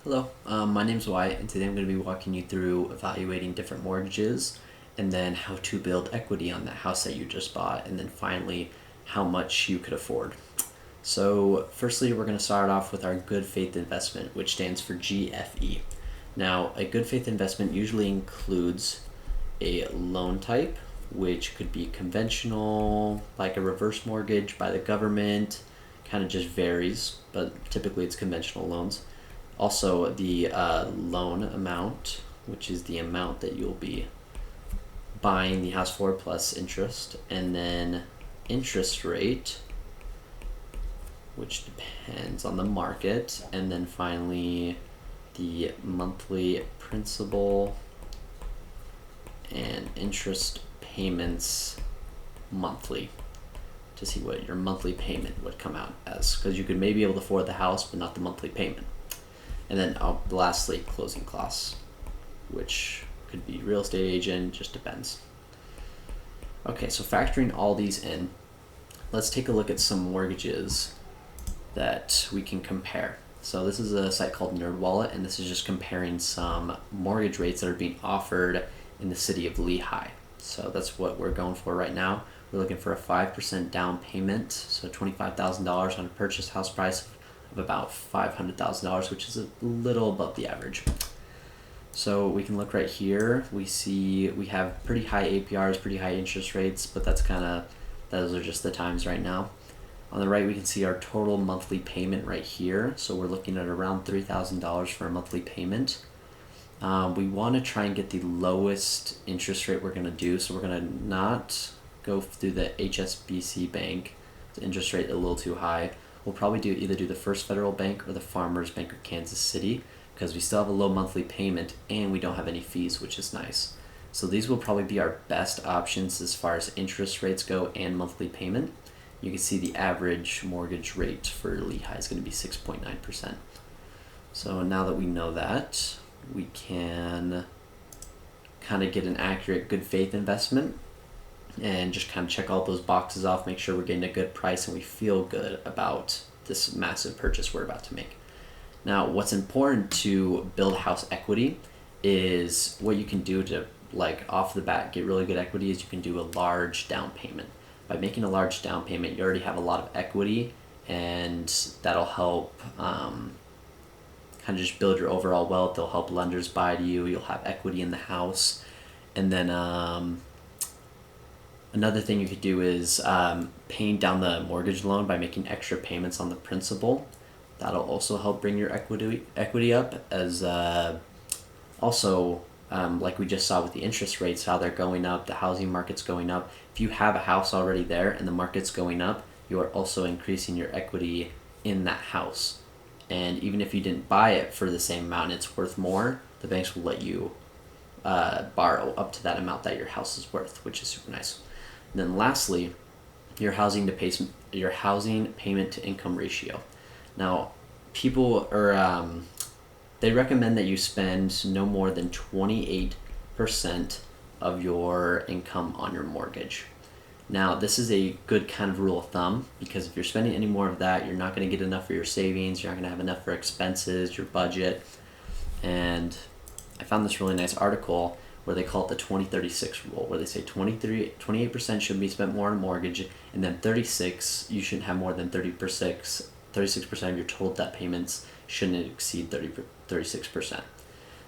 Hello, my name's Wyatt, and today I'm going to be walking you through evaluating different mortgages and then how to build equity on that house that you just bought, and then finally how much you could afford. So, firstly, we're going to start off with our good faith investment, which stands for GFE. Now, a good faith investment usually includes a loan type, which could be conventional, like a reverse mortgage by the government, kind of just varies, but typically it's conventional loans. Also, the loan amount, which is the amount that you'll be buying the house for plus interest, and then interest rate, which depends on the market, and then finally the monthly principal and interest payments monthly, to see what your monthly payment would come out as, because you could maybe be able to afford the house but not the monthly payment. And then lastly, closing costs, which could be real estate agent, just depends. Okay, so factoring all these in, let's take a look at some mortgages that we can compare. So this is a site called NerdWallet, and this is just comparing some mortgage rates that are being offered in the city of Lehigh. So that's what we're going for right now. We're looking for a 5% down payment, so $25,000 on a purchase house price of about $500,000, which is a little above the average. So we can look right here. We see we have pretty high APRs, pretty high interest rates, but those are just the times right now. On the right, we can see our total monthly payment right here. So we're looking at around $3,000 for a monthly payment. We want to try and get the lowest interest rate we're going to do. So we're going to not go through the HSBC Bank. The interest rate a little too high. We'll probably either do the First Federal Bank or the Farmers Bank of Kansas City, because we still have a low monthly payment and we don't have any fees, which is nice. So these will probably be our best options as far as interest rates go and monthly payment. You can see the average mortgage rate for Lehigh is going to be 6.9%. So now that we know that, we can kind of get an accurate good faith investment and just kind of check all those boxes off, make sure we're getting a good price and we feel good about this massive purchase we're about to make. Now, what's important to build house equity is what you can do to, like, off the bat get really good equity is you can do a large down payment. By making a large down payment, you already have a lot of equity, and that'll help kind of just build your overall wealth. They'll help lenders buy to you. You'll have equity in the house. And then another thing you could do is paying down the mortgage loan by making extra payments on the principal. That'll also help bring your equity up, as also like we just saw with the interest rates, how they're going up, the housing market's going up. If you have a house already there and the market's going up, you are also increasing your equity in that house. And even if you didn't buy it for the same amount and it's worth more, the banks will let you borrow up to that amount that your house is worth, which is super nice. And then lastly, your housing payment to income ratio. Now, people they recommend that you spend no more than 28% of your income on your mortgage. Now, this is a good kind of rule of thumb, because if you're spending any more of that, you're not going to get enough for your savings, you're not going to have enough for expenses, your budget. And I found this really nice article where they call it the 20-36 rule, where they say 28% should be spent more on a mortgage, and then 36, you shouldn't have more than 36% of your total debt payments shouldn't exceed 36%.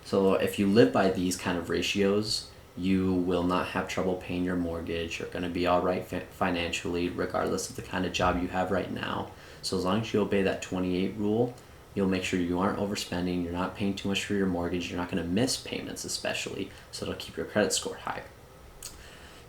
So if you live by these kind of ratios, you will not have trouble paying your mortgage. You're going to be all right financially, regardless of the kind of job you have right now. So as long as you obey that 28 rule, you'll make sure you aren't overspending, you're not paying too much for your mortgage, you're not going to miss payments especially, so it'll keep your credit score high.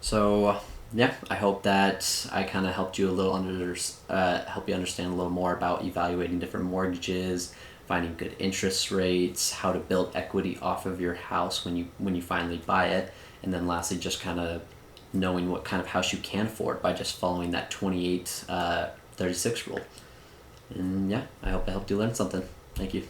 So yeah, I hope that I kind of helped you a little help you understand a little more about evaluating different mortgages, finding good interest rates, how to build equity off of your house when you finally buy it, and then lastly, just kind of knowing what kind of house you can afford by just following that 28-36 rule. And yeah, I hope I helped you learn something. Thank you.